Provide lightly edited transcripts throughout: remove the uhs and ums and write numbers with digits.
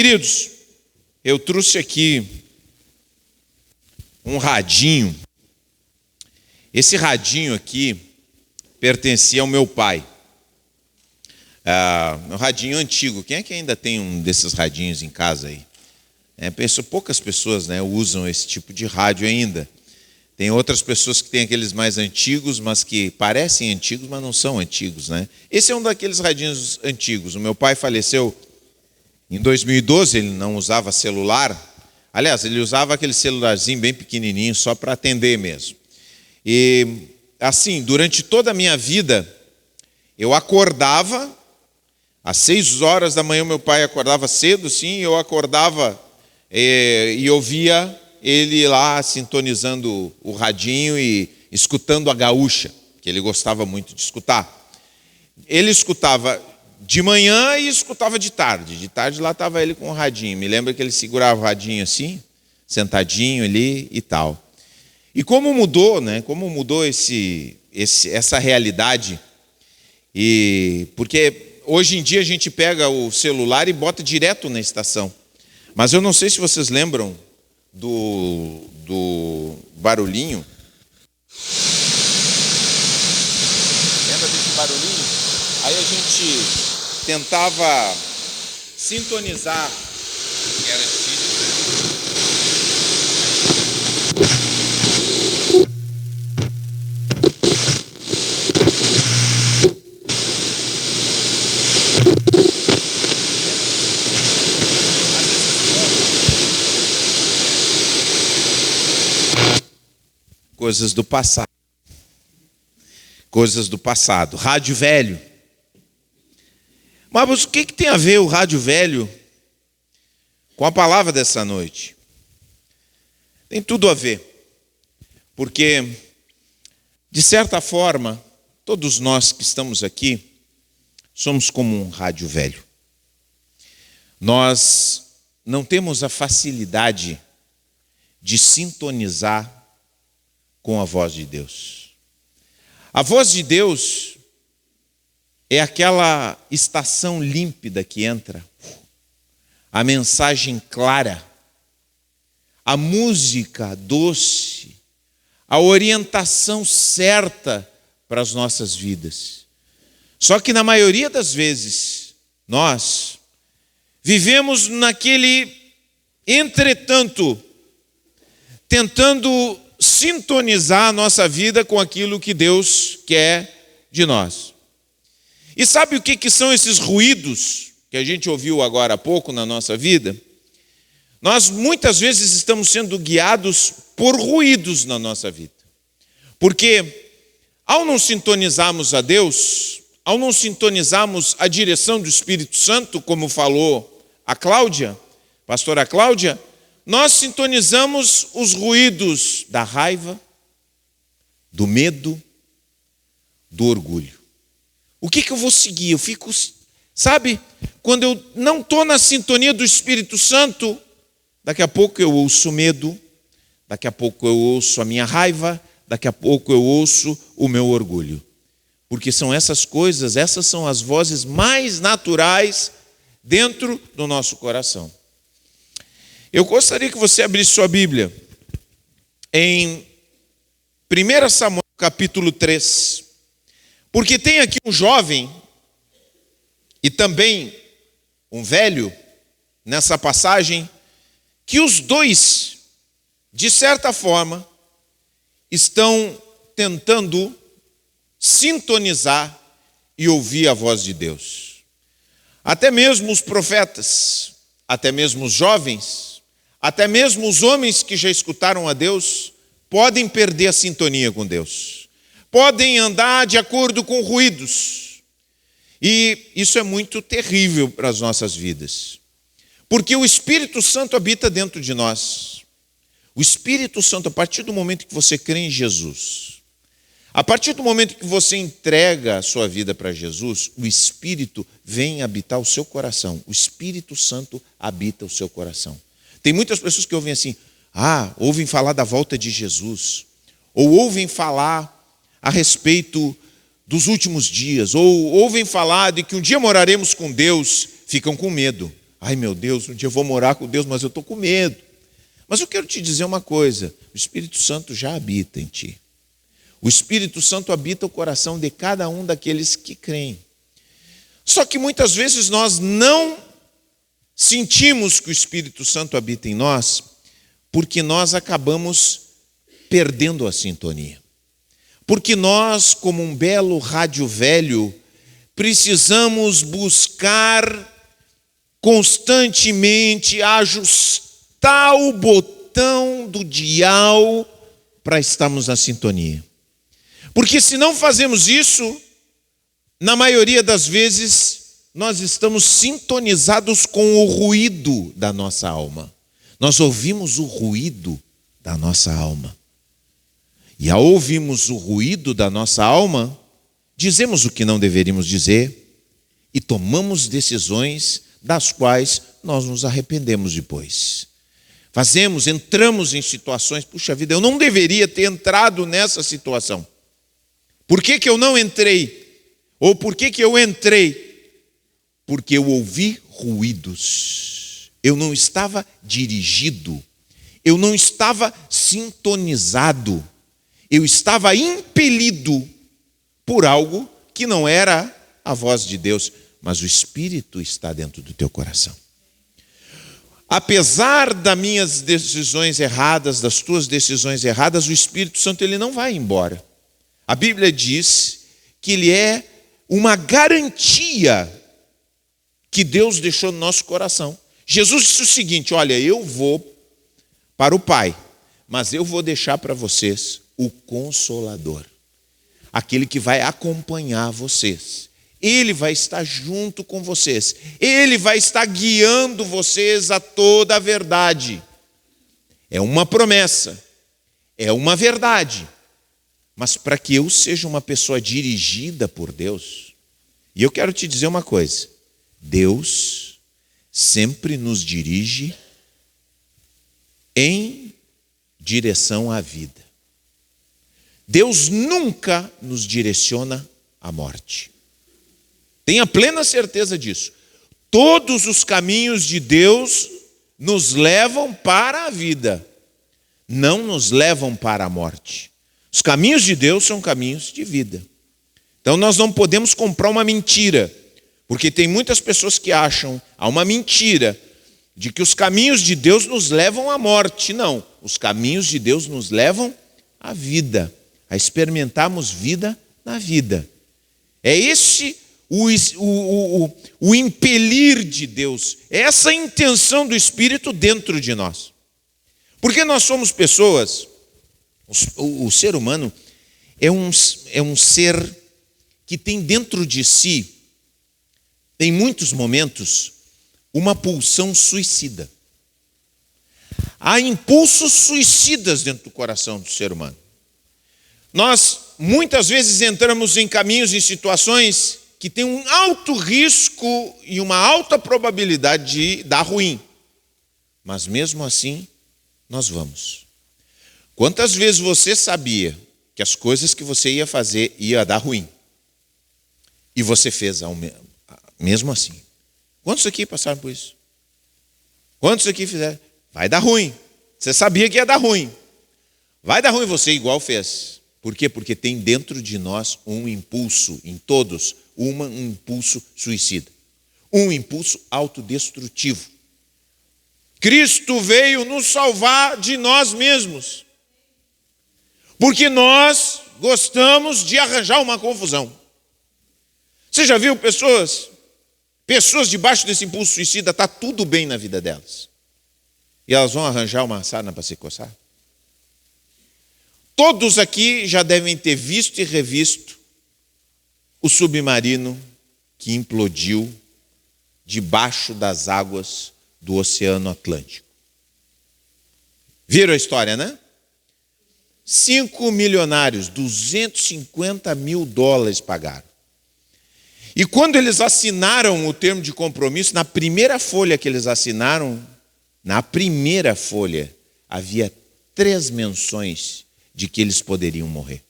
Queridos, eu trouxe aqui um radinho. Esse radinho aqui pertencia ao meu pai. Um radinho antigo. Quem é que ainda tem um desses radinhos em casa aí? Poucas pessoas, né, usam esse tipo de rádio ainda. Tem outras pessoas que têm aqueles mais antigos, mas que parecem antigos, mas não são antigos, né? Esse é um daqueles radinhos antigos. O meu pai faleceu em 2012, ele não usava celular. Aliás, ele usava aquele celularzinho bem pequenininho, só para atender mesmo. E, assim, durante toda a minha vida, eu acordava, às 6 horas da manhã, meu pai acordava cedo, sim, eu acordava e ouvia ele lá sintonizando o radinho e escutando a gaúcha, que ele gostava muito de escutar. Ele escutava de manhã e escutava de tarde. De tarde lá estava ele com o radinho. Me lembra que ele segurava o radinho assim, sentadinho ali e tal. E como mudou, né? Como mudou essa realidade? Porque hoje em dia a gente pega o celular e bota direto na estação. Mas eu não sei se vocês lembram do barulhinho. Lembra desse barulhinho? Aí a gente tentava sintonizar. Era difícil. Coisas do passado. Coisas do passado. Rádio velho. Mas o que tem a ver o rádio velho com a palavra dessa noite? Tem tudo a ver. Porque, de certa forma, todos nós que estamos aqui somos como um rádio velho. Nós não temos a facilidade de sintonizar com a voz de Deus. A voz de Deus é aquela estação límpida que entra, a mensagem clara, a música doce, a orientação certa para as nossas vidas. Só que na maioria das vezes, nós vivemos naquele entretanto, tentando sintonizar a nossa vida com aquilo que Deus quer de nós. E sabe o que são esses ruídos que a gente ouviu agora há pouco na nossa vida? Nós muitas vezes estamos sendo guiados por ruídos na nossa vida. Porque ao não sintonizarmos a Deus, ao não sintonizarmos a direção do Espírito Santo, como falou a Cláudia, pastora Cláudia, nós sintonizamos os ruídos da raiva, do medo, do orgulho. O que eu vou seguir? Eu fico, sabe, quando eu não estou na sintonia do Espírito Santo, daqui a pouco eu ouço medo, daqui a pouco eu ouço a minha raiva, daqui a pouco eu ouço o meu orgulho. Porque são essas coisas, essas são as vozes mais naturais dentro do nosso coração. Eu gostaria que você abrisse sua Bíblia em 1 Samuel capítulo 3. Porque tem aqui um jovem e também um velho nessa passagem que os dois, de certa forma, estão tentando sintonizar e ouvir a voz de Deus. Até mesmo os profetas, até mesmo os jovens, até mesmo os homens que já escutaram a Deus, podem perder a sintonia com Deus. Podem andar de acordo com ruídos. E isso é muito terrível para as nossas vidas. Porque o Espírito Santo habita dentro de nós. O Espírito Santo, a partir do momento que você crê em Jesus, a partir do momento que você entrega a sua vida para Jesus, o Espírito vem habitar o seu coração. O Espírito Santo habita o seu coração. Tem muitas pessoas que ouvem assim, ouvem falar da volta de Jesus, ou ouvem falar a respeito dos últimos dias, ou ouvem falar de que um dia moraremos com Deus, ficam com medo. Ai meu Deus, um dia eu vou morar com Deus, mas eu estou com medo. Mas eu quero te dizer uma coisa, o Espírito Santo já habita em ti. O Espírito Santo habita o coração de cada um daqueles que creem. Só que muitas vezes nós não sentimos que o Espírito Santo habita em nós, porque nós acabamos perdendo a sintonia. Porque nós, como um belo rádio velho, precisamos buscar constantemente ajustar o botão do dial para estarmos na sintonia. Porque se não fazemos isso, na maioria das vezes, nós estamos sintonizados com o ruído da nossa alma. Nós ouvimos o ruído da nossa alma. E ao ouvirmos o ruído da nossa alma, dizemos o que não deveríamos dizer e tomamos decisões das quais nós nos arrependemos depois. Entramos em situações, puxa vida, eu não deveria ter entrado nessa situação. Por que eu não entrei? Ou por que eu entrei? Porque eu ouvi ruídos. Eu não estava dirigido. Eu não estava sintonizado. Eu estava impelido por algo que não era a voz de Deus, mas o Espírito está dentro do teu coração. Apesar das minhas decisões erradas, das tuas decisões erradas, o Espírito Santo ele não vai embora. A Bíblia diz que ele é uma garantia que Deus deixou no nosso coração. Jesus disse o seguinte: olha, eu vou para o Pai, mas eu vou deixar para vocês o Consolador, aquele que vai acompanhar vocês. Ele vai estar junto com vocês. Ele vai estar guiando vocês a toda a verdade. É uma promessa, é uma verdade. Mas para que eu seja uma pessoa dirigida por Deus, e eu quero te dizer uma coisa, Deus sempre nos dirige em direção à vida. Deus nunca nos direciona à morte. Tenha plena certeza disso. Todos os caminhos de Deus nos levam para a vida, não nos levam para a morte. Os caminhos de Deus são caminhos de vida. Então nós não podemos comprar uma mentira, porque tem muitas pessoas que acham, há uma mentira, de que os caminhos de Deus nos levam à morte. Não, os caminhos de Deus nos levam à vida, a experimentarmos vida na vida. É esse o impelir de Deus, é essa intenção do Espírito dentro de nós. Porque nós somos pessoas, o ser humano é um ser que tem dentro de si, em muitos momentos, uma pulsão suicida. Há impulsos suicidas dentro do coração do ser humano. Nós, muitas vezes, entramos em caminhos, em situações que têm um alto risco e uma alta probabilidade de dar ruim. Mas mesmo assim, nós vamos. Quantas vezes você sabia que as coisas que você ia fazer ia dar ruim? E você fez mesmo assim. Quantos aqui passaram por isso? Quantos aqui fizeram? Vai dar ruim. Você sabia que ia dar ruim. Vai dar ruim, você igual fez. Por quê? Porque tem dentro de nós um impulso, em todos, um impulso suicida. Um impulso autodestrutivo. Cristo veio nos salvar de nós mesmos. Porque nós gostamos de arranjar uma confusão. Você já viu pessoas debaixo desse impulso suicida, está tudo bem na vida delas. E elas vão arranjar uma sarna para se coçar? Todos aqui já devem ter visto e revisto o submarino que implodiu debaixo das águas do Oceano Atlântico. Viram a história, né? 5 milionários, 250 mil dólares pagaram. E quando eles assinaram o termo de compromisso, na primeira folha que eles assinaram, na primeira folha, havia 3 menções de que eles poderiam morrer.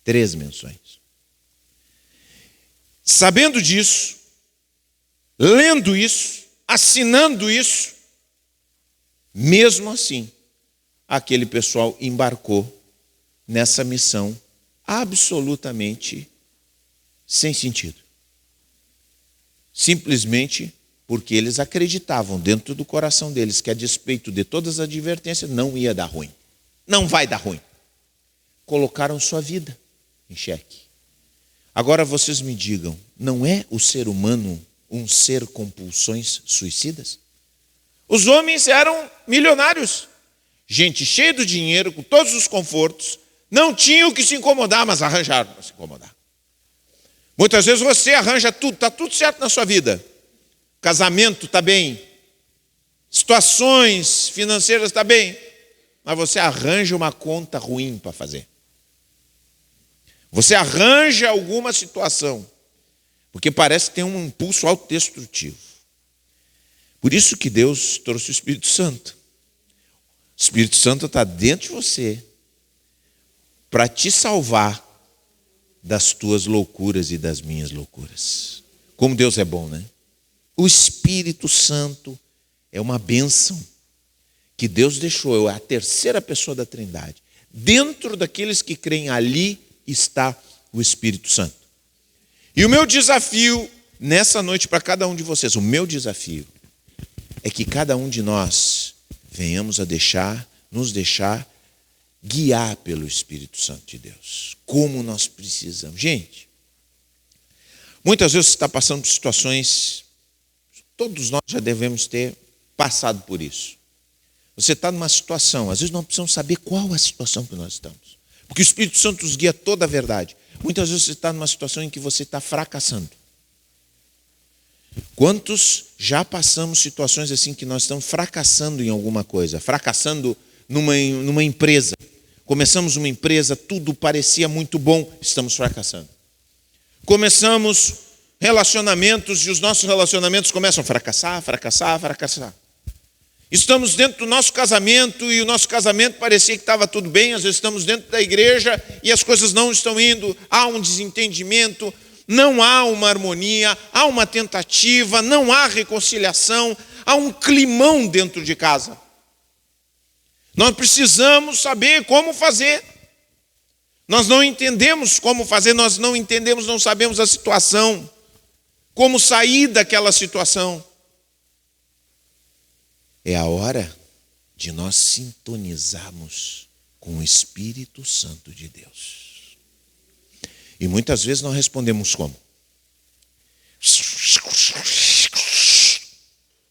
3 menções. Sabendo disso, lendo isso, assinando isso, mesmo assim, aquele pessoal embarcou nessa missão absolutamente sem sentido. Simplesmente porque eles acreditavam dentro do coração deles que, a despeito de todas as advertências, não ia dar ruim. Não vai dar ruim. Colocaram sua vida em xeque. Agora vocês me digam, não é o ser humano um ser com pulsões suicidas? Os homens eram milionários, gente cheia de dinheiro, com todos os confortos, não tinham que se incomodar, mas arranjaram para se incomodar. Muitas vezes você arranja tudo, está tudo certo na sua vida. Casamento está bem, situações financeiras está bem, mas você arranja uma conta ruim para fazer. Você arranja alguma situação, porque parece que tem um impulso autodestrutivo. Por isso que Deus trouxe o Espírito Santo. O Espírito Santo está dentro de você para te salvar das tuas loucuras e das minhas loucuras. Como Deus é bom, né? O Espírito Santo é uma bênção que Deus deixou, é a terceira pessoa da Trindade. Dentro daqueles que creem, ali está o Espírito Santo. E o meu desafio nessa noite para cada um de vocês, o meu desafio é que cada um de nós venhamos a nos deixar guiar pelo Espírito Santo de Deus. Como nós precisamos. Gente, muitas vezes você está passando por situações, todos nós já devemos ter passado por isso. Você está numa situação, às vezes nós precisamos saber qual a situação que nós estamos. Porque o Espírito Santo nos guia toda a verdade. Muitas vezes você está numa situação em que você está fracassando. Quantos já passamos situações assim que nós estamos fracassando em alguma coisa, fracassando numa empresa. Começamos uma empresa, tudo parecia muito bom, estamos fracassando. Começamos relacionamentos e os nossos relacionamentos começam a fracassar. Estamos dentro do nosso casamento e o nosso casamento parecia que estava tudo bem, às vezes estamos dentro da igreja e as coisas não estão indo, há um desentendimento, não há uma harmonia, há uma tentativa, não há reconciliação, há um climão dentro de casa. Nós precisamos saber como fazer. Nós não entendemos como fazer, nós não entendemos, não sabemos a situação, como sair daquela situação. É a hora de nós sintonizarmos com o Espírito Santo de Deus. E muitas vezes nós respondemos como?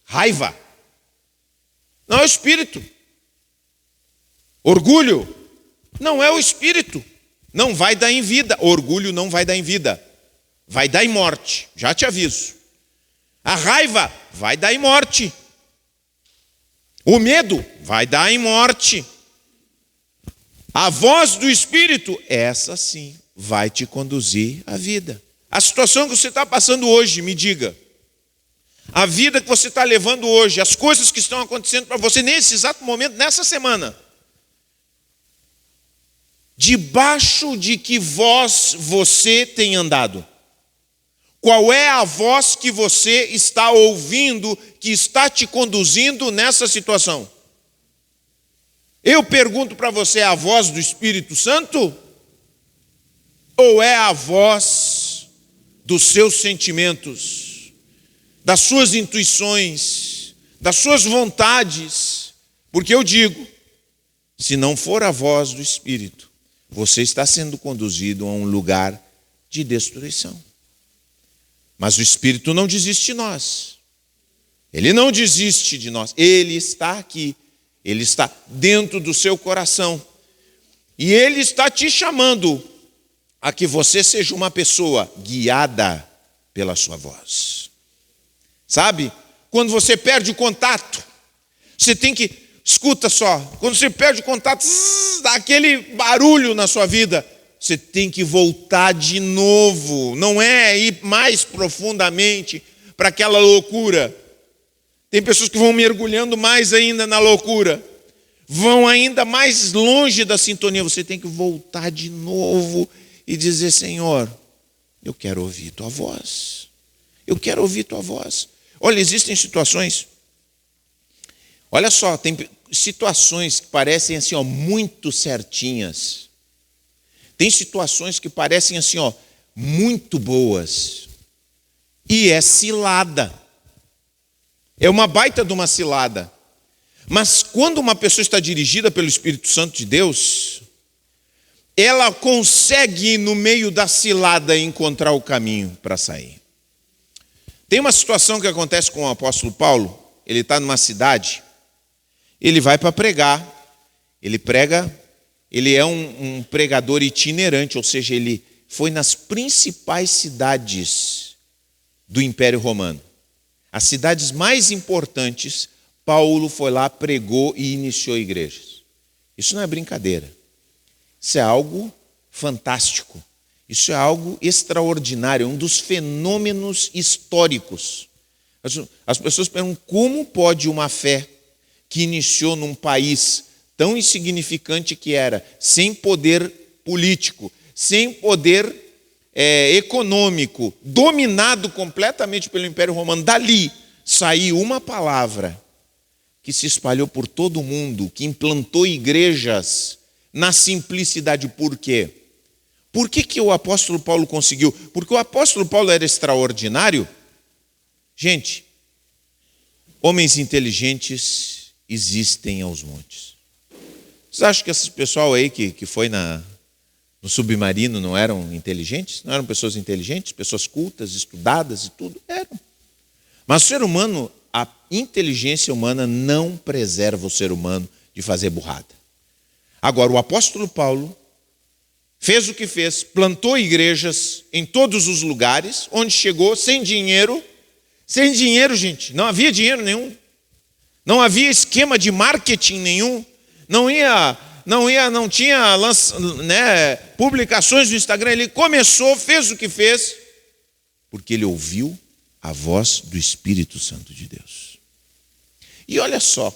Raiva. Não é o Espírito. Orgulho. Não é o Espírito. Não vai dar em vida. Orgulho não vai dar em vida. Vai dar em morte. Já te aviso. A raiva vai dar em morte. O medo vai dar em morte. A voz do Espírito, essa sim, vai te conduzir à vida. A situação que você está passando hoje, me diga. A vida que você está levando hoje, as coisas que estão acontecendo para você nesse exato momento, nessa semana. Debaixo de que voz você tem andado? Qual é a voz que você está ouvindo que está te conduzindo nessa situação? Eu pergunto para você, é a voz do Espírito Santo? Ou é a voz dos seus sentimentos, das suas intuições, das suas vontades? Porque eu digo, se não for a voz do Espírito, você está sendo conduzido a um lugar de destruição. Mas o Espírito não desiste de nós. Ele não desiste de nós. Ele está aqui. Ele está dentro do seu coração. E Ele está te chamando a que você seja uma pessoa guiada pela sua voz. Sabe? Quando você perde o contato, você tem que... Escuta só. Quando você perde o contato, dá aquele barulho na sua vida. Você tem que voltar de novo. Não é ir mais profundamente para aquela loucura. Tem pessoas que vão mergulhando mais ainda na loucura. Vão ainda mais longe da sintonia. Você tem que voltar de novo e dizer, Senhor, eu quero ouvir tua voz. Eu quero ouvir tua voz. Olha, existem situações, olha só, tem situações que parecem assim, ó, muito certinhas. Tem situações que parecem assim, ó, muito boas. E é cilada. É uma baita de uma cilada. Mas quando uma pessoa está dirigida pelo Espírito Santo de Deus, ela consegue, no meio da cilada, encontrar o caminho para sair. Tem uma situação que acontece com o apóstolo Paulo. Ele está numa cidade, ele vai para pregar, ele prega, ele é um pregador itinerante, ou seja, ele foi nas principais cidades do Império Romano. As cidades mais importantes, Paulo foi lá, pregou e iniciou igrejas. Isso não é brincadeira. Isso é algo fantástico. Isso é algo extraordinário, um dos fenômenos históricos. As pessoas perguntam como pode uma fé que iniciou num país tão insignificante que era, sem poder político, sem poder econômico, dominado completamente pelo Império Romano, dali saiu uma palavra que se espalhou por todo o mundo, que implantou igrejas na simplicidade. Por quê? Por que o apóstolo Paulo conseguiu? Porque o apóstolo Paulo era extraordinário. Gente, homens inteligentes existem aos montes. Vocês acham que esse pessoal aí que foi no submarino não eram inteligentes? Não eram pessoas inteligentes, pessoas cultas, estudadas e tudo? Eram. Mas o ser humano, a inteligência humana não preserva o ser humano de fazer burrada. Agora, o apóstolo Paulo fez o que fez, plantou igrejas em todos os lugares, onde chegou sem dinheiro, gente, não havia dinheiro nenhum, não havia esquema de marketing nenhum, não tinha publicações no Instagram. Ele começou, fez o que fez, porque ele ouviu a voz do Espírito Santo de Deus. E olha só,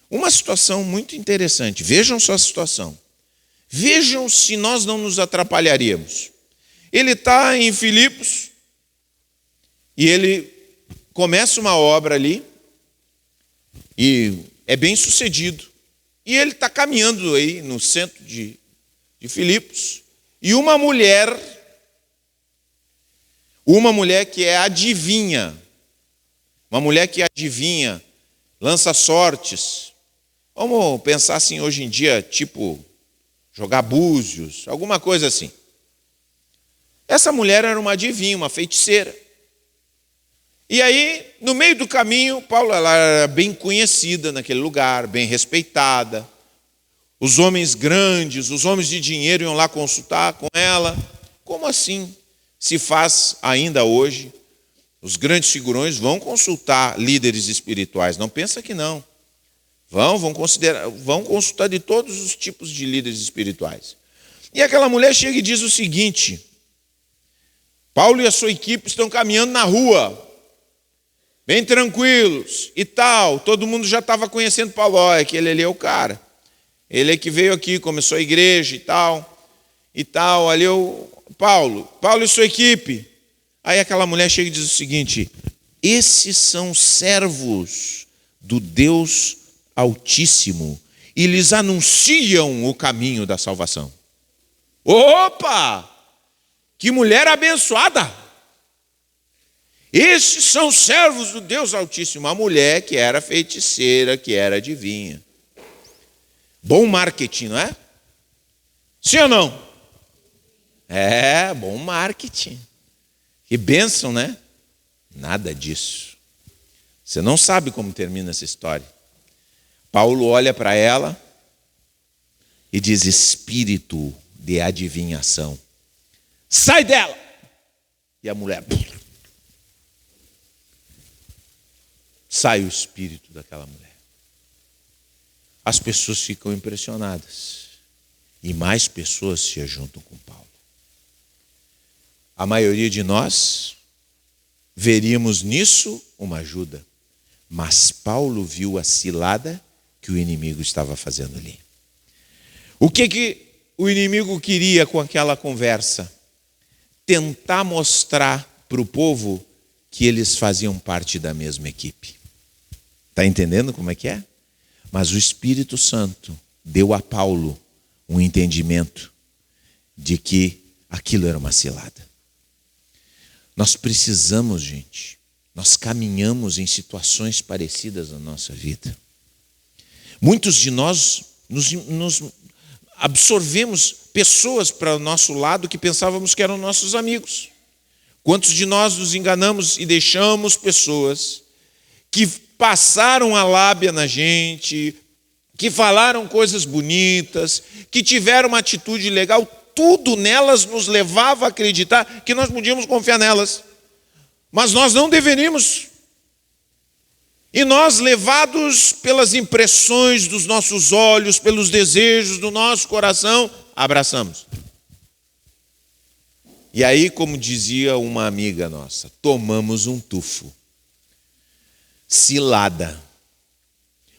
uma situação muito interessante, vejam só a situação. Vejam se nós não nos atrapalharíamos. Ele está em Filipos e ele começa uma obra ali e é bem sucedido. E ele está caminhando aí no centro de Filipos e uma mulher que é adivinha, lança sortes. Vamos pensar assim hoje em dia, tipo jogar búzios, alguma coisa assim. Essa mulher era uma adivinha, uma feiticeira. E aí, no meio do caminho, Paulo, ela era bem conhecida naquele lugar, bem respeitada. Os homens grandes, os homens de dinheiro iam lá consultar com ela. Como assim se faz ainda hoje? Os grandes figurões vão consultar líderes espirituais. Não pensa que não. Vão consultar de todos os tipos de líderes espirituais. E aquela mulher chega e diz o seguinte: Paulo e a sua equipe estão caminhando na rua, bem tranquilos e tal. Todo mundo já estava conhecendo Paulo. Olha, aquele ali é o cara. Ele é que veio aqui, começou a igreja e tal. Ali é o Paulo e sua equipe. Aí aquela mulher chega e diz o seguinte: esses são servos do Deus Altíssimo e lhes anunciam o caminho da salvação. Opa! Que mulher abençoada! Esses são servos do Deus Altíssimo. A mulher que era feiticeira, que era adivinha. Bom marketing, não é? Sim ou não? É, bom marketing. Que bênção, né? Nada disso. Você não sabe como termina essa história. Paulo olha para ela e diz: espírito de adivinhação, sai dela! E a mulher... sai o espírito daquela mulher. As pessoas ficam impressionadas. E mais pessoas se ajuntam com Paulo. A maioria de nós veríamos nisso uma ajuda. Mas Paulo viu a cilada que o inimigo estava fazendo ali. O que o inimigo queria com aquela conversa? Tentar mostrar para o povo que eles faziam parte da mesma equipe. Está entendendo como é que é? Mas o Espírito Santo deu a Paulo um entendimento de que aquilo era uma cilada. Nós precisamos, gente, nós caminhamos em situações parecidas na nossa vida. Muitos de nós nos absorvemos pessoas para o nosso lado que pensávamos que eram nossos amigos. Quantos de nós nos enganamos e deixamos pessoas que passaram a lábia na gente, que falaram coisas bonitas, que tiveram uma atitude legal, tudo nelas nos levava a acreditar que nós podíamos confiar nelas. Mas nós não deveríamos. E nós, levados pelas impressões dos nossos olhos, pelos desejos do nosso coração, abraçamos. E aí, como dizia uma amiga nossa, tomamos um tufo. Cilada.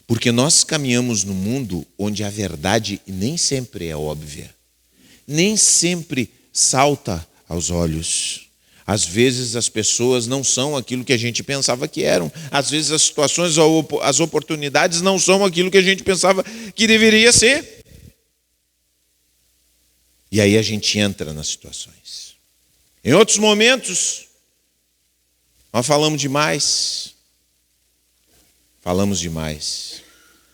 Porque nós caminhamos num mundo onde a verdade nem sempre é óbvia. Nem sempre salta aos olhos. Às vezes as pessoas não são aquilo que a gente pensava que eram. Às vezes as situações, as oportunidades não são aquilo que a gente pensava que deveria ser. E aí a gente entra nas situações. Em outros momentos, nós falamos demais. Falamos demais.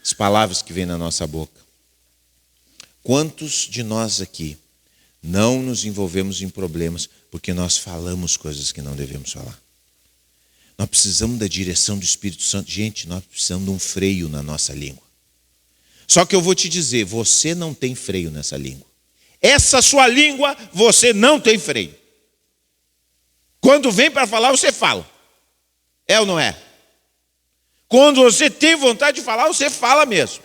As palavras que vêm na nossa boca. Quantos de nós aqui não nos envolvemos em problemas porque nós falamos coisas que não devemos falar? Nós precisamos da direção do Espírito Santo. Gente, nós precisamos de um freio na nossa língua. Só que eu vou te dizer, você não tem freio nessa língua. Essa sua língua, você não tem freio. Quando vem para falar, você fala. É ou não é? Quando você tem vontade de falar, você fala mesmo.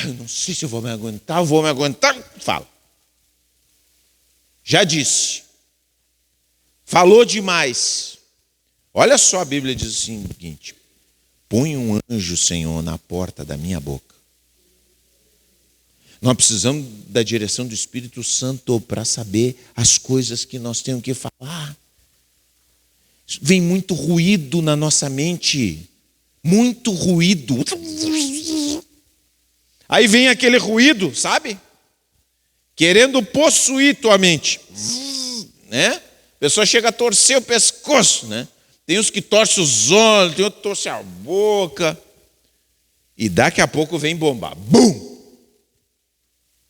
Eu não sei se eu vou me aguentar, fala. Já disse. Falou demais. Olha só, a Bíblia diz o seguinte: põe um anjo, Senhor, na porta da minha boca. Nós precisamos da direção do Espírito Santo para saber as coisas que nós temos que falar. Vem muito ruído na nossa mente. Muito ruído. Aí vem aquele ruído, sabe? Querendo possuir tua mente. Né? A pessoa chega a torcer o pescoço, né? Tem uns que torcem os olhos, tem outros que torcem a boca. E daqui a pouco vem bombar. Bum!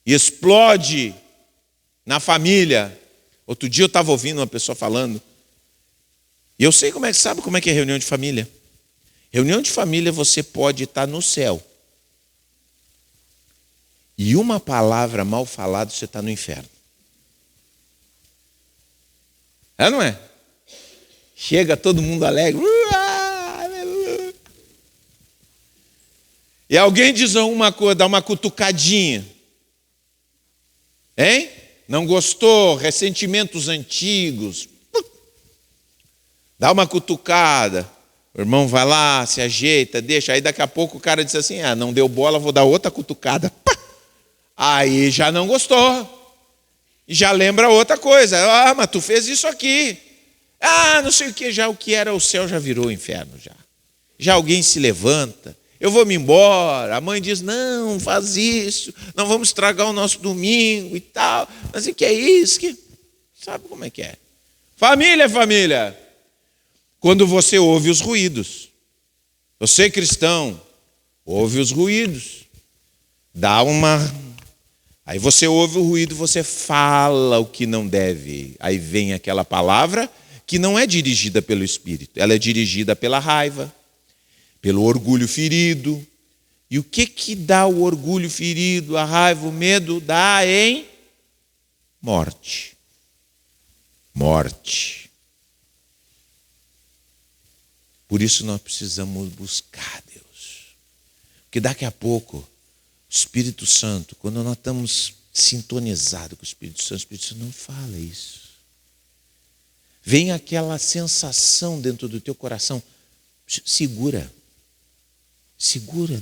E explode na família. Outro dia eu estava ouvindo uma pessoa falando. E eu sei sabe como é que é reunião de família? Reunião de família você pode estar no céu. E uma palavra mal falada você está no inferno. É ou não é? Chega todo mundo alegre. E alguém diz uma coisa, dá uma cutucadinha. Hein? Não gostou? Ressentimentos antigos. Dá uma cutucada. O irmão vai lá, se ajeita, deixa. Aí daqui a pouco o cara diz assim, não deu bola, vou dar outra cutucada. Pá! Aí já não gostou. E já lembra outra coisa. Mas tu fez isso aqui. Não sei o que. Já o que era o céu já virou o inferno. Já alguém se levanta. Eu vou me embora. A mãe diz, não, faz isso. Não vamos estragar o nosso domingo e tal. Mas o que é isso? Sabe como é que é? Família. Quando você ouve os ruídos. Você, cristão, ouve os ruídos. Aí você ouve o ruído, você fala o que não deve. Aí vem aquela palavra que não é dirigida pelo Espírito. Ela é dirigida pela raiva, pelo orgulho ferido. E o que dá o orgulho ferido, a raiva, o medo? Dá em morte. Morte. Por isso nós precisamos buscar Deus. Porque daqui a pouco, o Espírito Santo, quando nós estamos sintonizados com o Espírito Santo não fala isso. Vem aquela sensação dentro do teu coração. Segura,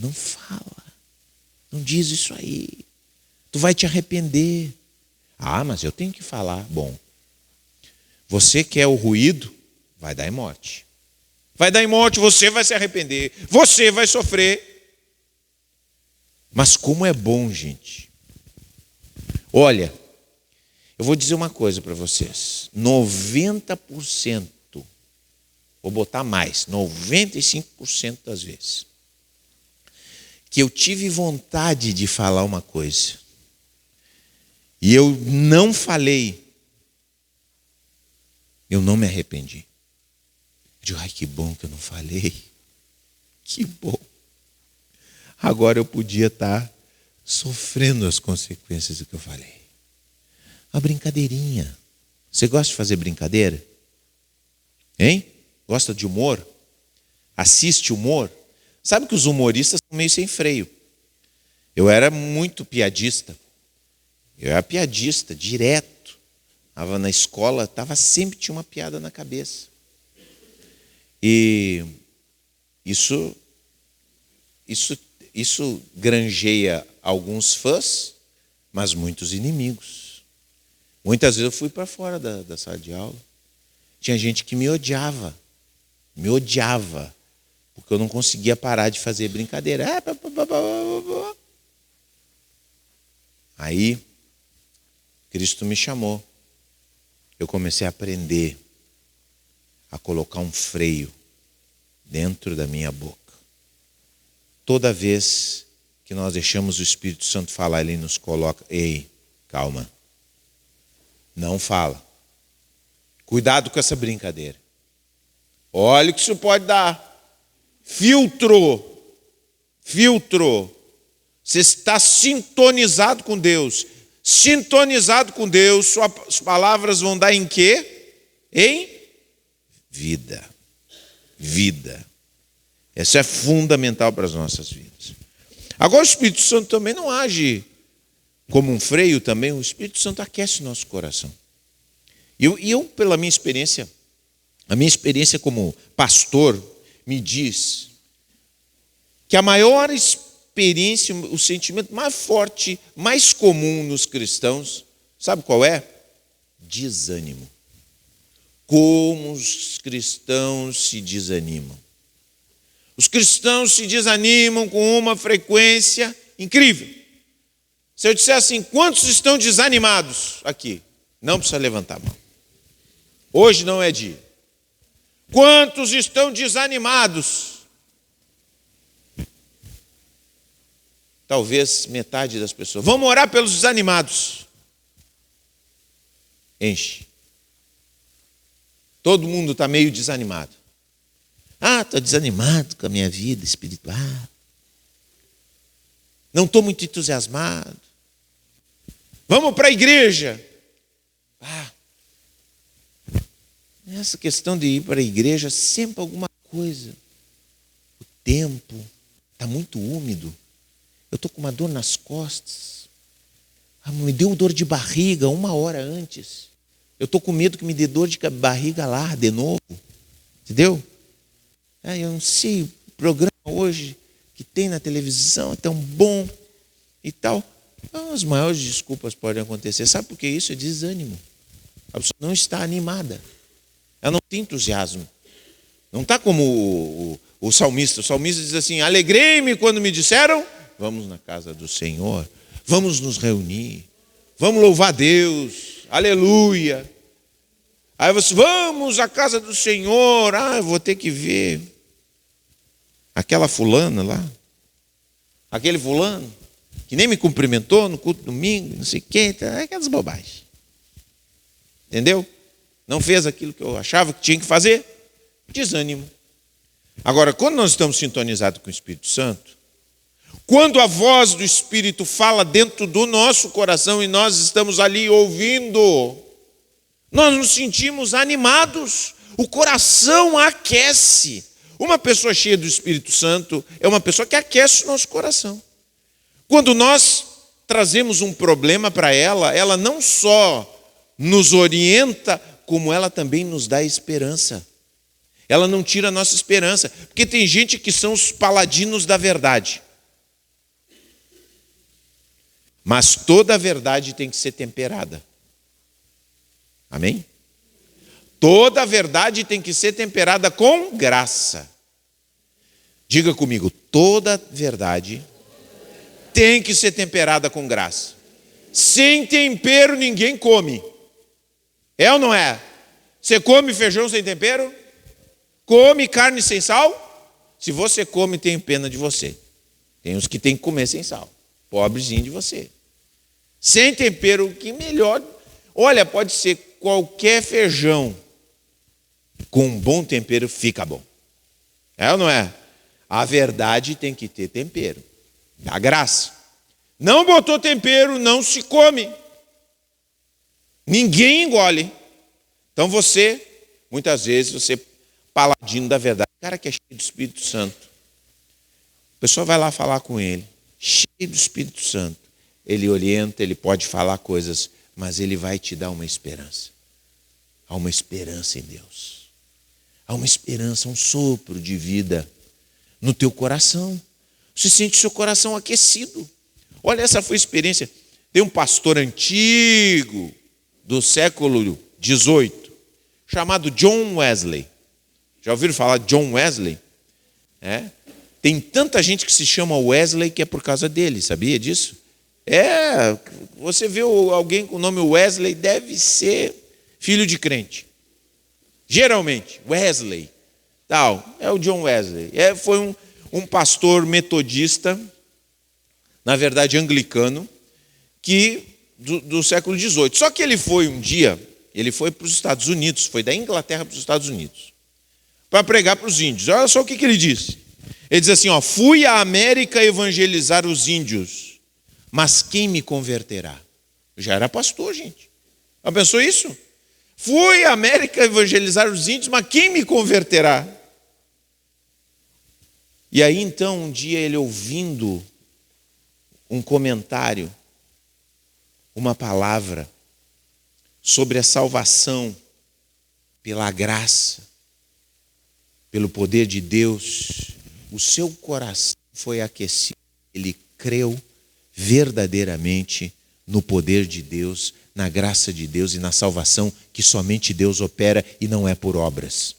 não fala. Não diz isso aí. Tu vai te arrepender. Mas eu tenho que falar. Bom, você quer o ruído, vai dar em morte. vai dar em morte, você vai se arrepender, você vai sofrer. Mas como é bom, gente. Olha, eu vou dizer uma coisa para vocês. 90%, vou botar mais, 95% das vezes, que eu tive vontade de falar uma coisa, e eu não falei, eu não me arrependi. Eu digo, ai, que bom que eu não falei. Que bom. Agora eu podia estar sofrendo as consequências do que eu falei. Uma brincadeirinha. Você gosta de fazer brincadeira? Hein? Gosta de humor? Assiste humor? Sabe que os humoristas são meio sem freio. Eu era muito piadista. Eu era piadista, direto. Estava na escola, sempre tinha uma piada na cabeça. E isso granjeia alguns fãs, mas muitos inimigos. Muitas vezes eu fui para fora da sala de aula. Tinha gente que me odiava, porque eu não conseguia parar de fazer brincadeira. Aí, Cristo me chamou. Eu comecei a aprender a colocar um freio dentro da minha boca. Toda vez que nós deixamos o Espírito Santo falar, ele nos coloca, ei, calma, não fala. Cuidado com essa brincadeira. Olha o que isso pode dar. Filtro. Você está sintonizado com Deus. Sintonizado com Deus, suas palavras vão dar em quê? Em vida. Vida. Isso é fundamental para as nossas vidas. Agora o Espírito Santo também não age como um freio também. O Espírito Santo aquece o nosso coração. E eu, pela minha experiência, a minha experiência como pastor me diz que a maior experiência, o sentimento mais forte, mais comum nos cristãos, sabe qual é? Desânimo. Como os cristãos se desanimam. Os cristãos se desanimam com uma frequência incrível. Se eu disser assim, quantos estão desanimados aqui? Não precisa levantar a mão. Hoje não é dia. Quantos estão desanimados? Talvez metade das pessoas. Vamos orar pelos desanimados. Enche. Todo mundo está meio desanimado. Estou desanimado com a minha vida espiritual. Não estou muito entusiasmado. Vamos para a igreja. Essa questão de ir para a igreja, sempre alguma coisa. O tempo está muito úmido. Eu estou com uma dor nas costas. Me deu dor de barriga 1 hora antes. Eu estou com medo que me dê dor de barriga lá de novo. Entendeu? Eu não sei, o programa hoje que tem na televisão é tão bom e tal. As maiores desculpas podem acontecer. Sabe por que isso? É desânimo. A pessoa não está animada. Ela não tem entusiasmo. Não está como o salmista. O salmista diz assim, alegrei-me quando me disseram, vamos na casa do Senhor, vamos nos reunir, vamos louvar Deus, aleluia. Aí você, vamos à casa do Senhor, eu vou ter que ver aquela fulana lá, aquele fulano, que nem me cumprimentou no culto domingo, não sei o quê, aquelas bobagens. Entendeu? Não fez aquilo que eu achava que tinha que fazer. Desânimo. Agora, quando nós estamos sintonizados com o Espírito Santo, quando a voz do Espírito fala dentro do nosso coração e nós estamos ali ouvindo, nós nos sentimos animados, o coração aquece. Uma pessoa cheia do Espírito Santo é uma pessoa que aquece o nosso coração. Quando nós trazemos um problema para ela, ela não só nos orienta, como ela também nos dá esperança. Ela não tira a nossa esperança, porque tem gente que são os paladinos da verdade. Mas toda a verdade tem que ser temperada. Amém? Toda verdade tem que ser temperada com graça. Diga comigo, toda verdade tem que ser temperada com graça. Sem tempero ninguém come. É ou não é? Você come feijão sem tempero? Come carne sem sal? Se você come, tenho pena de você. Tem uns que tem que comer sem sal. Pobrezinho de você. Sem tempero, que melhor. Olha, pode ser qualquer feijão. Com um bom tempero fica bom. É ou não é? A verdade tem que ter tempero. Dá graça. Não botou tempero, não se come. Ninguém engole. Então você, muitas vezes, você paladino da verdade. Cara que é cheio do Espírito Santo. A pessoa vai lá falar com ele. Cheio do Espírito Santo. Ele orienta, ele pode falar coisas, mas ele vai te dar uma esperança. Há uma esperança em Deus. Há uma esperança, um sopro de vida no teu coração. Você sente o seu coração aquecido. Olha, essa foi a experiência. Tem um pastor antigo do século XVIII, chamado John Wesley. Já ouviram falar de John Wesley? Tem tanta gente que se chama Wesley que é por causa dele, sabia disso? Você vê alguém com o nome Wesley, deve ser filho de crente. Geralmente, Wesley, tal, é o John Wesley. Foi um pastor metodista, na verdade anglicano, do século XVIII. Só que ele foi um dia, ele foi para os Estados Unidos, foi da Inglaterra para os Estados Unidos, para pregar para os índios. Olha só o que ele disse. Ele diz assim, fui à América evangelizar os índios, mas quem me converterá? Eu já era pastor, gente. Já pensou isso? Fui à América evangelizar os índios, mas quem me converterá? E aí então, um dia ele ouvindo um comentário, uma palavra sobre a salvação pela graça, pelo poder de Deus, o seu coração foi aquecido. Ele creu verdadeiramente no poder de Deus, na graça de Deus e na salvação que somente Deus opera e não é por obras.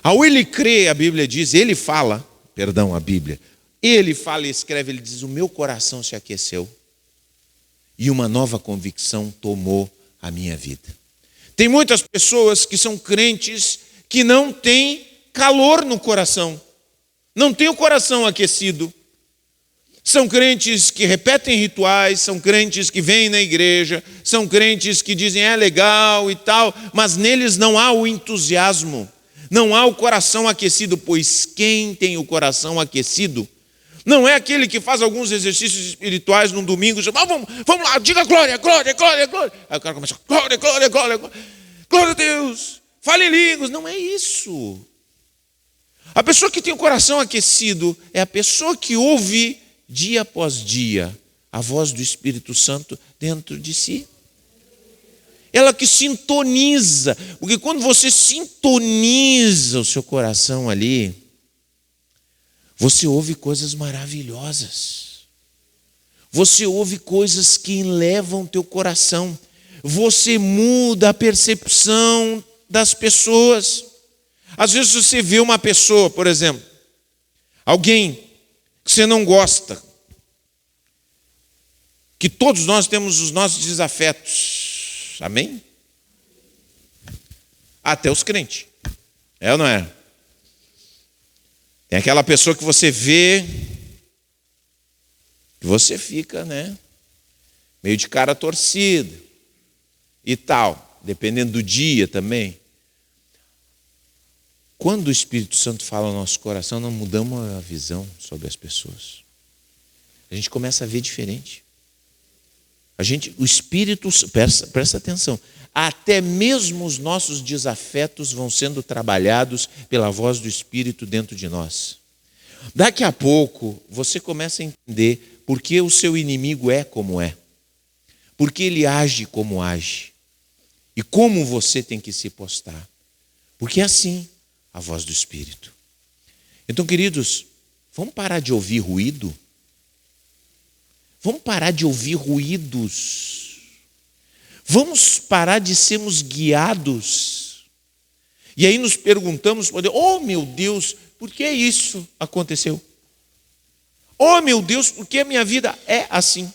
Ao ele crer, a Bíblia diz, ele fala e escreve, ele diz, o meu coração se aqueceu e uma nova convicção tomou a minha vida. Tem muitas pessoas que são crentes que não têm calor no coração, não têm o coração aquecido. São crentes que repetem rituais, são crentes que vêm na igreja, são crentes que dizem é legal e tal, mas neles não há o entusiasmo, não há o coração aquecido, pois quem tem o coração aquecido não é aquele que faz alguns exercícios espirituais num domingo, diz, vamos lá, diga glória, glória, glória, glória. Aí o cara começa, glória, glória, glória, glória a Deus, fale em línguas. Não é isso. A pessoa que tem o coração aquecido é a pessoa que ouve dia após dia a voz do Espírito Santo dentro de si. Ela que sintoniza, porque quando você sintoniza o seu coração ali, você ouve coisas maravilhosas. Você ouve coisas que elevam o teu coração. Você muda a percepção das pessoas. Às vezes você vê uma pessoa, por exemplo, alguém que você não gosta, que todos nós temos os nossos desafetos. Amém? Até os crentes. É ou não é? Tem aquela pessoa que você vê, que você fica, meio de cara torcida e tal, dependendo do dia também. Quando o Espírito Santo fala no nosso coração, nós mudamos a visão sobre as pessoas. A gente começa a ver diferente. O Espírito, presta atenção, até mesmo os nossos desafetos vão sendo trabalhados pela voz do Espírito dentro de nós. Daqui a pouco, você começa a entender por que o seu inimigo é como é, por que ele age como age, e como você tem que se postar. Porque é assim a voz do Espírito. Então, queridos, vamos parar de ouvir ruído? Vamos parar de ouvir ruídos. Vamos parar de sermos guiados E aí nos perguntamos, oh meu Deus, por que isso aconteceu? Oh meu Deus, por que a minha vida é assim?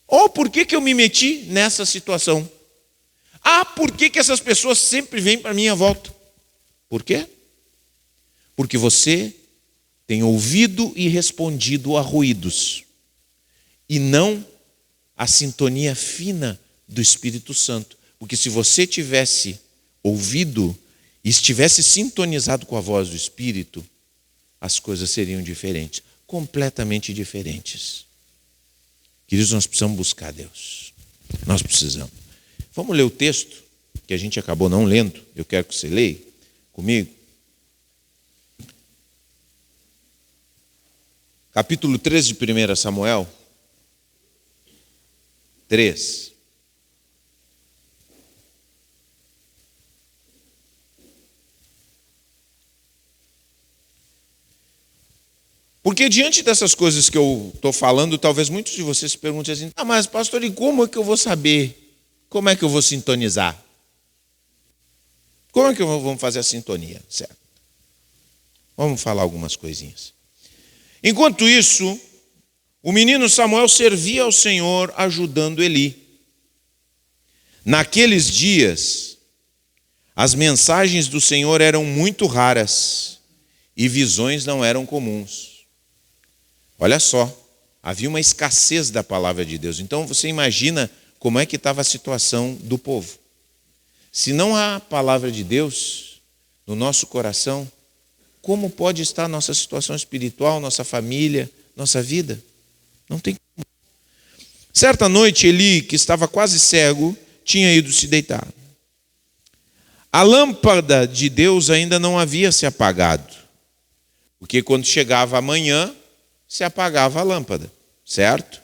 Oh, por que eu me meti nessa situação? Ah, por que essas pessoas sempre vêm para a minha volta? Por quê? Porque você tem ouvido e respondido a ruídos, e não a sintonia fina do Espírito Santo. Porque se você tivesse ouvido e estivesse sintonizado com a voz do Espírito, as coisas seriam diferentes, completamente diferentes. Queridos, nós precisamos buscar Deus. Nós precisamos. Vamos ler o texto que a gente acabou não lendo. Eu quero que você leia comigo. Capítulo 13 de 1 Samuel. 3. Porque diante dessas coisas que eu estou falando, talvez muitos de vocês se perguntem assim, mas pastor, e como é que eu vou saber? Como é que eu vou sintonizar? Como é que vamos fazer a sintonia? Certo. Vamos falar algumas coisinhas. Enquanto isso, o menino Samuel servia ao Senhor ajudando Eli. Naqueles dias, as mensagens do Senhor eram muito raras e visões não eram comuns. Olha só, havia uma escassez da palavra de Deus. Então você imagina como é que estava a situação do povo. Se não há palavra de Deus no nosso coração, como pode estar a nossa situação espiritual, nossa família, nossa vida? Não tem como. Certa noite, Eli, que estava quase cego, tinha ido se deitar. A lâmpada de Deus ainda não havia se apagado, porque quando chegava a manhã, se apagava a lâmpada, certo?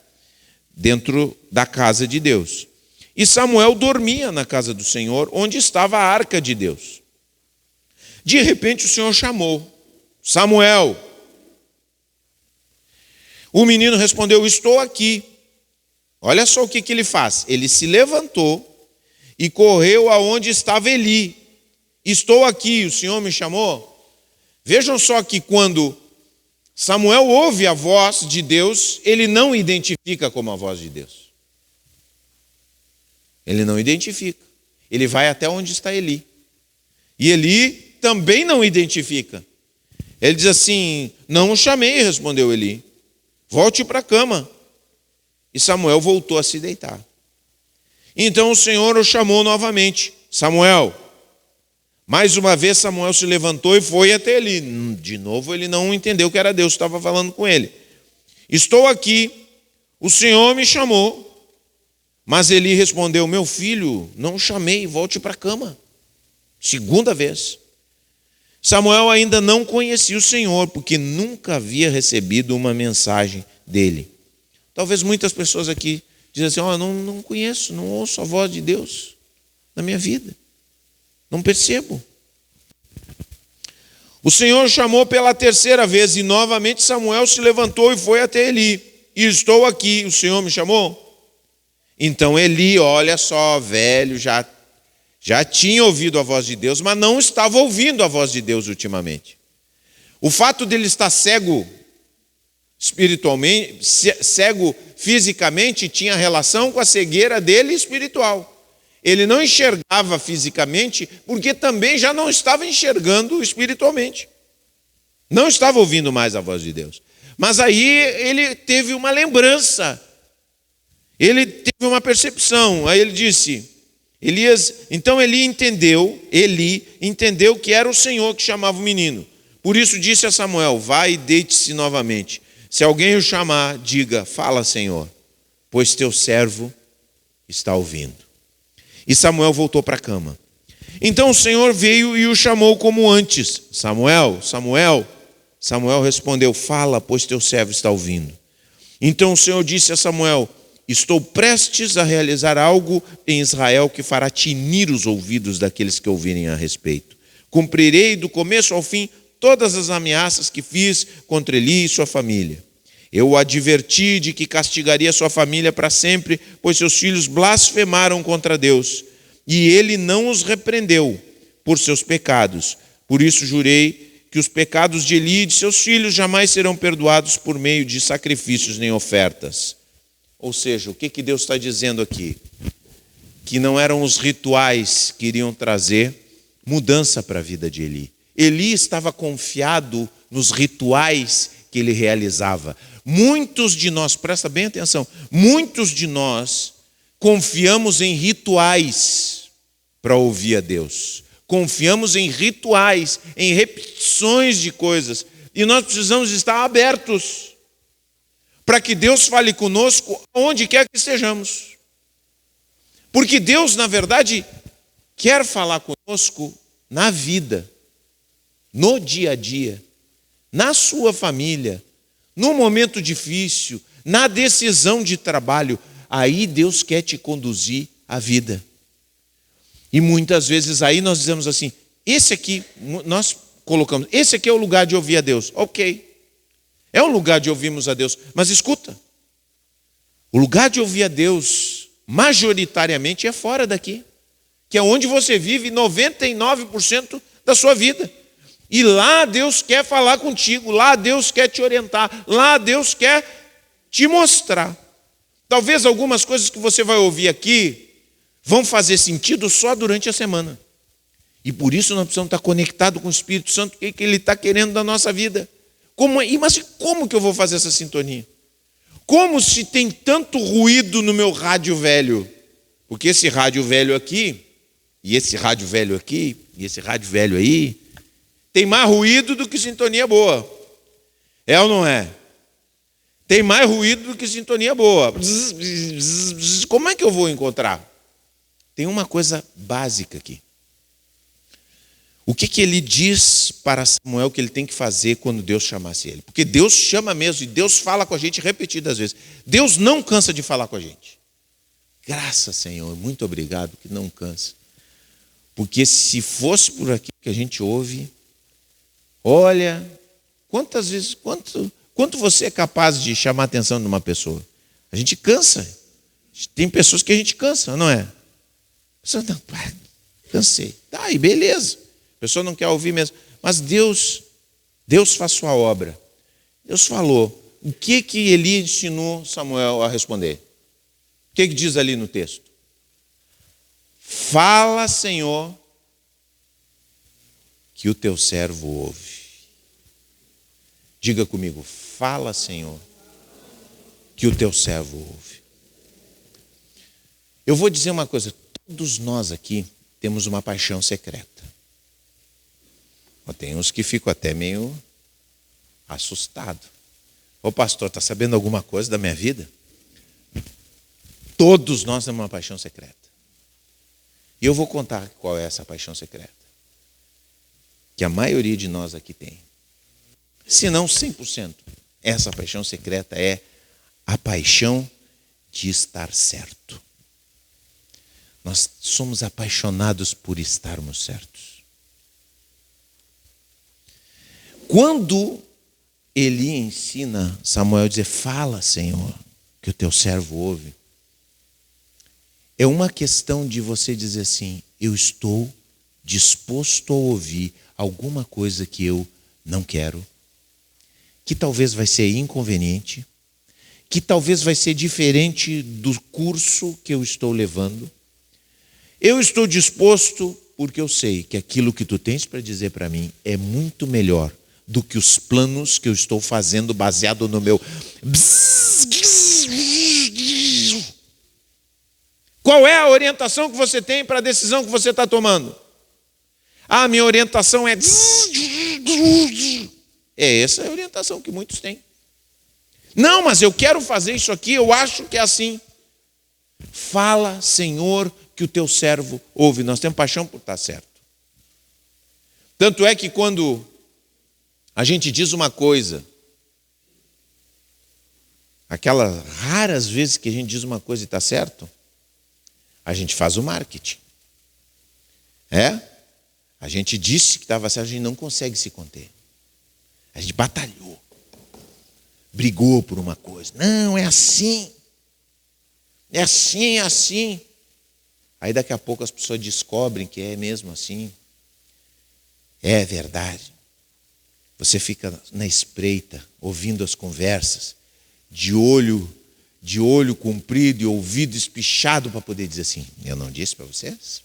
Dentro da casa de Deus. E Samuel dormia na casa do Senhor, onde estava a arca de Deus. De repente o Senhor chamou, Samuel. O menino respondeu, estou aqui. Olha só o que ele faz. Ele se levantou e correu aonde estava Eli. Estou aqui, o Senhor me chamou. Vejam só que quando Samuel ouve a voz de Deus, ele não identifica como a voz de Deus. Ele não identifica. Ele vai até onde está Eli. E Eli também não identifica. Ele diz assim, não o chamei, respondeu Eli. Volte para a cama. E Samuel voltou a se deitar. Então o Senhor o chamou novamente. Samuel. Mais uma vez Samuel se levantou e foi até Eli. De novo ele não entendeu que era Deus que estava falando com ele. Estou aqui, o Senhor me chamou. Mas Eli respondeu, meu filho, não o chamei, volte para a cama. Segunda vez. Samuel ainda não conhecia o Senhor, porque nunca havia recebido uma mensagem dele. Talvez muitas pessoas aqui dizem assim, não conheço, não ouço a voz de Deus na minha vida. Não percebo. O Senhor chamou pela terceira vez e novamente Samuel se levantou e foi até Eli. E estou aqui, o Senhor me chamou? Então Eli, olha só, velho, já tinha ouvido a voz de Deus, mas não estava ouvindo a voz de Deus ultimamente. O fato dele estar cego espiritualmente, cego fisicamente, tinha relação com a cegueira dele espiritual. Ele não enxergava fisicamente, porque também já não estava enxergando espiritualmente. Não estava ouvindo mais a voz de Deus. Mas aí ele teve uma lembrança. Ele teve uma percepção. Aí ele disse, então Eli entendeu que era o Senhor que chamava o menino. Por isso disse a Samuel, vai e deite-se novamente. Se alguém o chamar, diga, fala, Senhor, pois teu servo está ouvindo. E Samuel voltou para a cama. Então o Senhor veio e o chamou como antes. Samuel, Samuel. Samuel respondeu, fala, pois teu servo está ouvindo. Então o Senhor disse a Samuel, estou prestes a realizar algo em Israel que fará tinir os ouvidos daqueles que ouvirem a respeito. Cumprirei do começo ao fim todas as ameaças que fiz contra Eli e sua família. Eu o adverti de que castigaria sua família para sempre, pois seus filhos blasfemaram contra Deus. e ele não os repreendeu por seus pecados. Por isso jurei que os pecados de Eli e de seus filhos jamais serão perdoados por meio de sacrifícios nem ofertas. Ou seja, o que Deus está dizendo aqui? Que não eram os rituais que iriam trazer mudança para a vida de Eli. Eli estava confiado nos rituais que ele realizava. Muitos de nós, presta bem atenção, muitos de nós confiamos em rituais para ouvir a Deus. Confiamos em rituais, em repetições de coisas. E nós precisamos estar abertos para que Deus fale conosco onde quer que estejamos. Porque Deus, na verdade, quer falar conosco na vida, no dia a dia, na sua família, no momento difícil, na decisão de trabalho. Aí Deus quer te conduzir à vida. E muitas vezes aí nós dizemos assim, esse aqui, nós colocamos, esse aqui é o lugar de ouvir a Deus. Ok, é um lugar de ouvirmos a Deus, mas escuta, o lugar de ouvir a Deus, majoritariamente, é fora daqui, que é onde você vive 99% da sua vida. E lá Deus quer falar contigo, lá Deus quer te orientar, lá Deus quer te mostrar. Talvez algumas coisas que você vai ouvir aqui vão fazer sentido só durante a semana. E por isso nós precisamos estar conectados com o Espírito Santo, o que Ele está querendo da nossa vida. Mas como que eu vou fazer essa sintonia? Como se tem tanto ruído no meu rádio velho? Porque esse rádio velho aqui, e esse rádio velho aqui, e esse rádio velho aí, tem mais ruído do que sintonia boa. É ou não é? Tem mais ruído do que sintonia boa. Como é que eu vou encontrar? Tem uma coisa básica aqui. O que ele diz para Samuel que ele tem que fazer quando Deus chamasse ele? Porque Deus chama mesmo e Deus fala com a gente repetidas vezes. Deus não cansa de falar com a gente. Graças, Senhor, muito obrigado que não cansa. Porque se fosse por aqui que a gente ouve, olha, quantas vezes, quanto você é capaz de chamar a atenção de uma pessoa? A gente cansa. Tem pessoas que a gente cansa, não é? A pessoa não, cansei. Tá, e beleza. A pessoa não quer ouvir mesmo. Mas Deus faz sua obra. Deus falou. O que Eli ensinou Samuel a responder? O que diz ali no texto? Fala, Senhor, que o teu servo ouve. Diga comigo, fala, Senhor, que o teu servo ouve. Eu vou dizer uma coisa, todos nós aqui temos uma paixão secreta. Tem uns que ficam até meio assustados. Ô pastor, está sabendo alguma coisa da minha vida? Todos nós temos uma paixão secreta. E eu vou contar qual é essa paixão secreta. Que a maioria de nós aqui tem. Se não 100%. Essa paixão secreta é a paixão de estar certo. Nós somos apaixonados por estarmos certos. Quando Eli ensina Samuel a dizer, fala, Senhor, que o teu servo ouve, é uma questão de você dizer assim, eu estou disposto a ouvir alguma coisa que eu não quero, que talvez vai ser inconveniente, que talvez vai ser diferente do curso que eu estou levando. Eu estou disposto porque eu sei que aquilo que tu tens para dizer para mim é muito melhor do que os planos que eu estou fazendo baseado no meu... Qual é a orientação que você tem para a decisão que você está tomando? Ah, minha orientação é... Essa é a orientação que muitos têm. Não, mas eu quero fazer isso aqui, eu acho que é assim. Fala, Senhor, que o teu servo ouve. Nós temos paixão por estar certo. Tanto é que quando a gente diz uma coisa, aquelas raras vezes que a gente diz uma coisa e está certo, a gente faz o marketing. A gente disse que estava certo, a gente não consegue se conter. A gente batalhou, brigou por uma coisa. Não, é assim. É assim, é assim. Aí daqui a pouco as pessoas descobrem que é mesmo assim. É verdade. Você fica na espreita, ouvindo as conversas, de olho comprido e ouvido espichado para poder dizer assim: eu não disse para vocês?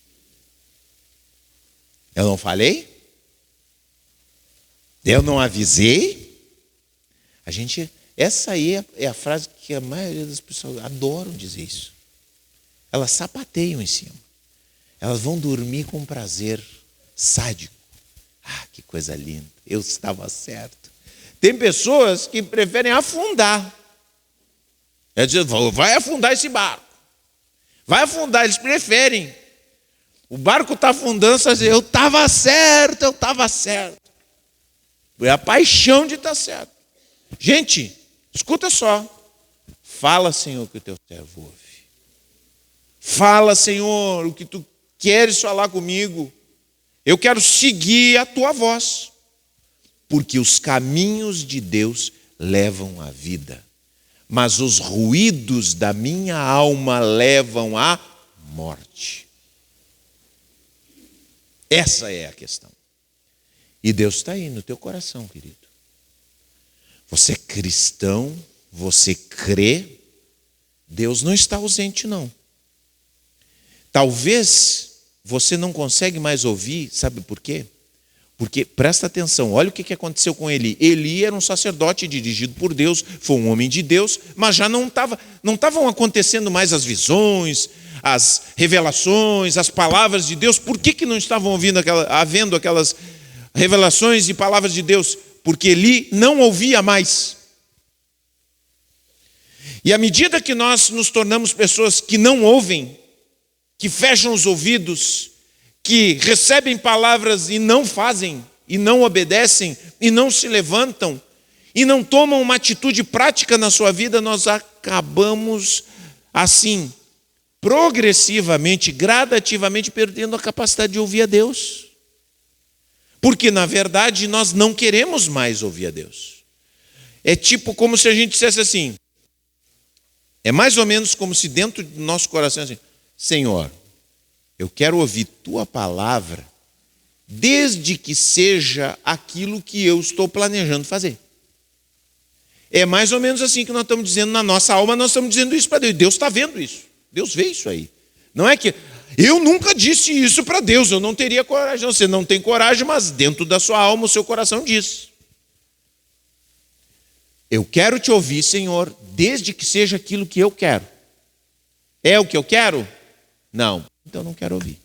Eu não falei? Eu não avisei? Essa aí é a frase que a maioria das pessoas adoram dizer isso. Elas sapateiam em cima. Elas vão dormir com prazer sádico. Ah, que coisa linda. Eu estava certo. Tem pessoas que preferem afundar. É dizer, vai afundar esse barco. Vai afundar, eles preferem. O barco está afundando, você diz, eu estava certo. É a paixão de estar certo. Gente, escuta só. Fala, Senhor, que o teu servo ouve. Fala, Senhor, o que tu queres falar comigo. Eu quero seguir a tua voz. Porque os caminhos de Deus levam à vida. Mas os ruídos da minha alma levam à morte. Essa é a questão. E Deus está aí no teu coração, querido. Você é cristão, você crê, Deus não está ausente, não. Talvez você não consegue mais ouvir, sabe por quê? Porque, presta atenção, olha o que aconteceu com Eli. Eli era um sacerdote dirigido por Deus, foi um homem de Deus, mas já não estavam acontecendo mais as visões, as revelações, as palavras de Deus. Por que não estavam havendo aquelas revelações e palavras de Deus? Porque Eli não ouvia mais. E à medida que nós nos tornamos pessoas que não ouvem, que fecham os ouvidos, que recebem palavras e não fazem, e não obedecem, e não se levantam, e não tomam uma atitude prática na sua vida, nós acabamos assim, progressivamente, gradativamente, perdendo a capacidade de ouvir a Deus. Porque, na verdade, nós não queremos mais ouvir a Deus. É tipo como se a gente dissesse assim, é mais ou menos como se dentro do nosso coração, assim, Senhor, eu quero ouvir tua palavra, desde que seja aquilo que eu estou planejando fazer. É mais ou menos assim que nós estamos dizendo na nossa alma, nós estamos dizendo isso para Deus. Deus está vendo isso. Deus vê isso aí. Não é que eu nunca disse isso para Deus, eu não teria coragem. Você não tem coragem, mas dentro da sua alma, o seu coração diz. Eu quero te ouvir, Senhor, desde que seja aquilo que eu quero. É o que eu quero? Não. Então não quero ouvir.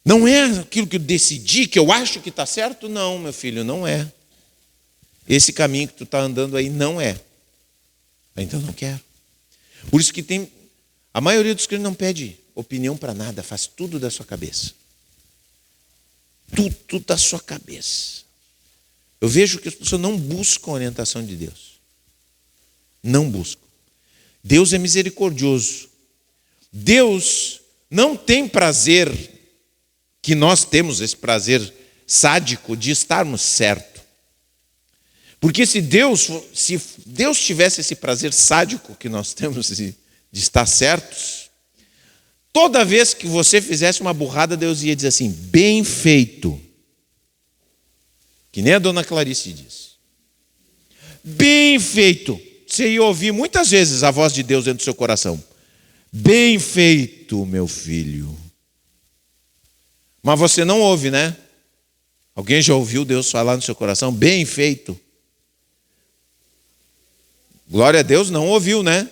Não é aquilo que eu decidi, que eu acho que está certo? Não, meu filho, não é. Esse caminho que tu está andando aí não é. Então não quero. Por isso que a maioria dos crentes não pede opinião para nada, faz tudo da sua cabeça. Tudo da sua cabeça. Eu vejo que as pessoas não buscam a orientação de Deus. Não buscam. Deus é misericordioso. Deus não tem prazer, que nós temos esse prazer sádico de estarmos certos. Porque se Deus tivesse esse prazer sádico que nós temos de estar certos, toda vez que você fizesse uma burrada, Deus ia dizer assim, bem feito. Que nem a dona Clarice diz. Bem feito. Você ia ouvir muitas vezes a voz de Deus dentro do seu coração. Bem feito, meu filho. Mas você não ouve, né? Alguém já ouviu Deus falar no seu coração? Bem feito. Glória a Deus, não ouviu, né?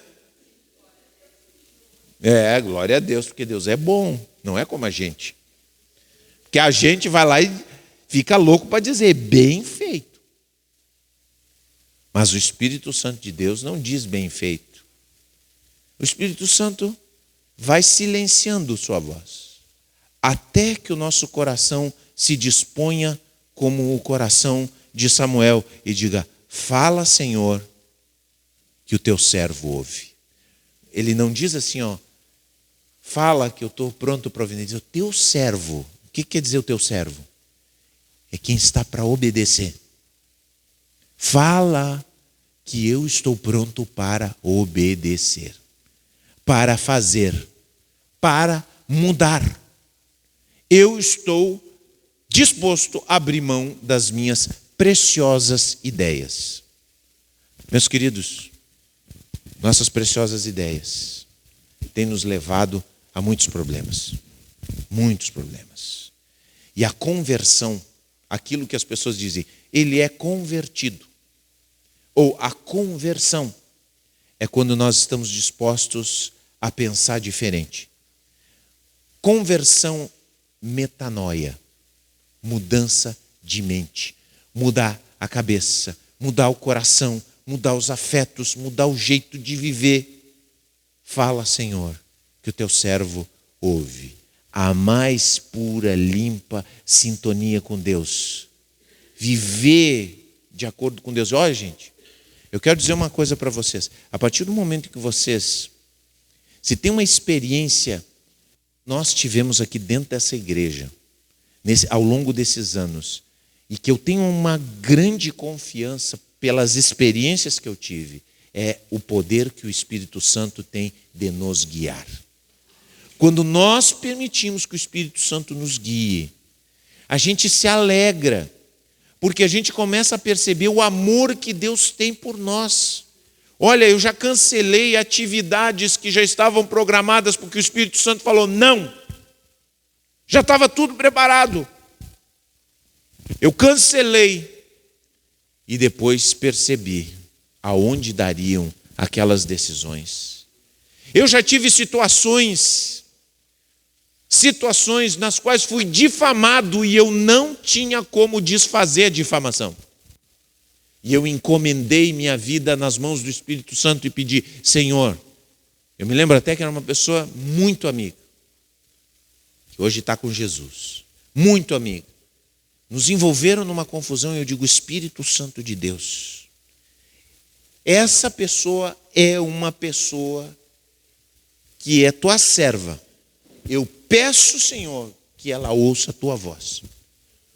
Glória a Deus, porque Deus é bom. Não é como a gente. Porque a gente vai lá e fica louco para dizer, bem feito. Mas o Espírito Santo de Deus não diz bem feito. O Espírito Santo vai silenciando sua voz, até que o nosso coração se disponha como o coração de Samuel e diga, fala, Senhor, que o teu servo ouve. Ele não diz assim, fala que eu estou pronto para ouvir. Ele diz, o teu servo. O que quer dizer o teu servo? É quem está para obedecer. Fala que eu estou pronto para obedecer. para fazer, para mudar. Eu estou disposto a abrir mão das minhas preciosas ideias. Meus queridos, nossas preciosas ideias têm nos levado a muitos problemas. Muitos problemas. E a conversão, aquilo que as pessoas dizem, ele é convertido. Ou a conversão é quando nós estamos dispostos a pensar diferente. Conversão, metanoia, mudança de mente, mudar a cabeça, mudar o coração, mudar os afetos, mudar o jeito de viver. Fala, Senhor, que o teu servo ouve. A mais pura, limpa sintonia com Deus. Viver de acordo com Deus. Olha, gente, eu quero dizer uma coisa para vocês. A partir do momento que vocês, se tem uma experiência, nós tivemos aqui dentro dessa igreja, ao longo desses anos, e que eu tenho uma grande confiança pelas experiências que eu tive, é o poder que o Espírito Santo tem de nos guiar. Quando nós permitimos que o Espírito Santo nos guie, a gente se alegra, porque a gente começa a perceber o amor que Deus tem por nós. Olha, eu já cancelei atividades que já estavam programadas, porque o Espírito Santo falou não. Já estava tudo preparado. Eu cancelei e depois percebi aonde dariam aquelas decisões. Eu já tive situações nas quais fui difamado e eu não tinha como desfazer a difamação. E eu encomendei minha vida nas mãos do Espírito Santo e pedi, Senhor, eu me lembro até que era uma pessoa muito amiga, que hoje está com Jesus, muito amiga. Nos envolveram numa confusão e eu digo, Espírito Santo de Deus, essa pessoa é uma pessoa que é tua serva. Eu peço, Senhor, que ela ouça a tua voz,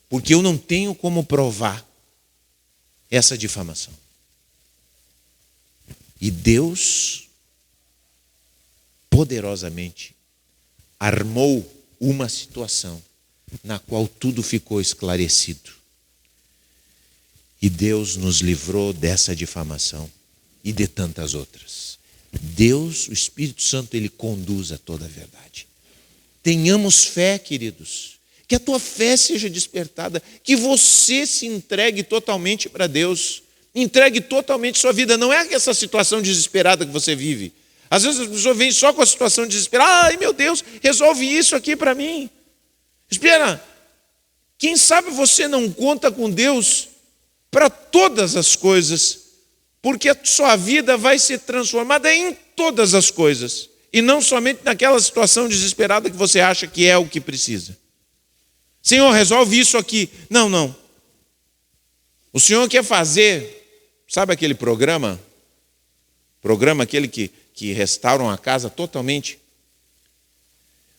porque eu não tenho como provar essa difamação. E Deus, poderosamente, armou uma situação na qual tudo ficou esclarecido. E Deus nos livrou dessa difamação e de tantas outras. Deus, o Espírito Santo, ele conduz a toda a verdade. Tenhamos fé, queridos, que a tua fé seja despertada, que você se entregue totalmente para Deus, entregue totalmente sua vida. Não é essa situação desesperada que você vive. Às vezes as pessoas vêm só com a situação desesperada. Ai, meu Deus, resolve isso aqui para mim. Espera, quem sabe você não conta com Deus para todas as coisas, porque a sua vida vai ser transformada em todas as coisas, e não somente naquela situação desesperada que você acha que é o que precisa. Senhor, resolve isso aqui. Não. O Senhor quer fazer, sabe aquele programa aquele que restauram a casa totalmente?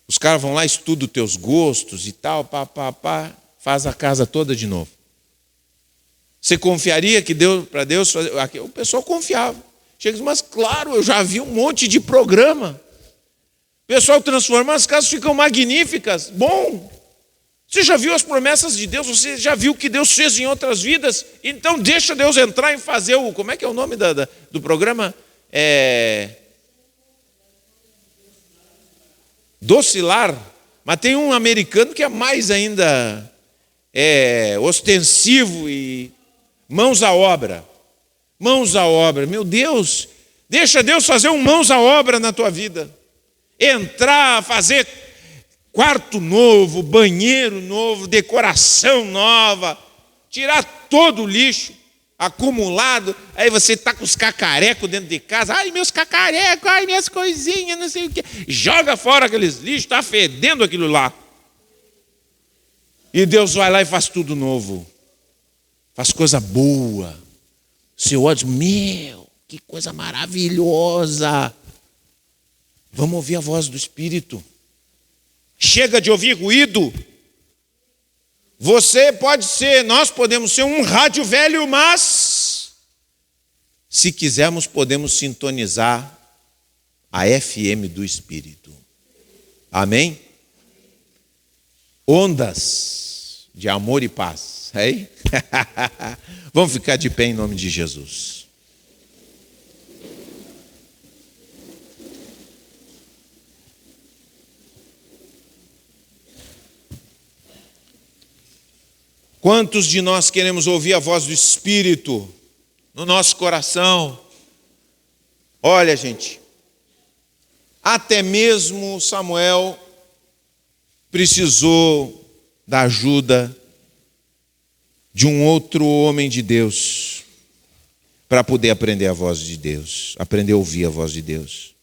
Os caras vão lá, estudam os teus gostos e tal, faz a casa toda de novo. Você confiaria que Deus, para Deus fazer? O pessoal confiava. Chega e diz, mas claro, eu já vi um monte de programa. O pessoal transforma, as casas ficam magníficas. Bom, você já viu as promessas de Deus? Você já viu o que Deus fez em outras vidas? Então deixa Deus entrar e fazer o... Como é que é o nome do programa? Docilar. Mas tem um americano que é mais ainda ostensivo e mãos à obra. Mãos à obra. Meu Deus, deixa Deus fazer um mãos à obra na tua vida. Entrar, fazer quarto novo, banheiro novo, decoração nova, tirar todo o lixo acumulado. Aí você está com os cacarecos dentro de casa. Ai, meus cacarecos, ai, minhas coisinhas, não sei o quê. Joga fora aqueles lixos, está fedendo aquilo lá. E Deus vai lá e faz tudo novo. Faz coisa boa. Você olha, meu, que coisa maravilhosa. Vamos ouvir a voz do Espírito. Chega de ouvir ruído. Nós podemos ser um rádio velho, mas se quisermos podemos sintonizar A FM do Espírito. Amém? Ondas de amor e paz. Hein? Vamos ficar de pé em nome de Jesus. Quantos de nós queremos ouvir a voz do Espírito no nosso coração? Olha, gente, até mesmo Samuel precisou da ajuda de um outro homem de Deus para poder aprender a voz de Deus, aprender a ouvir a voz de Deus.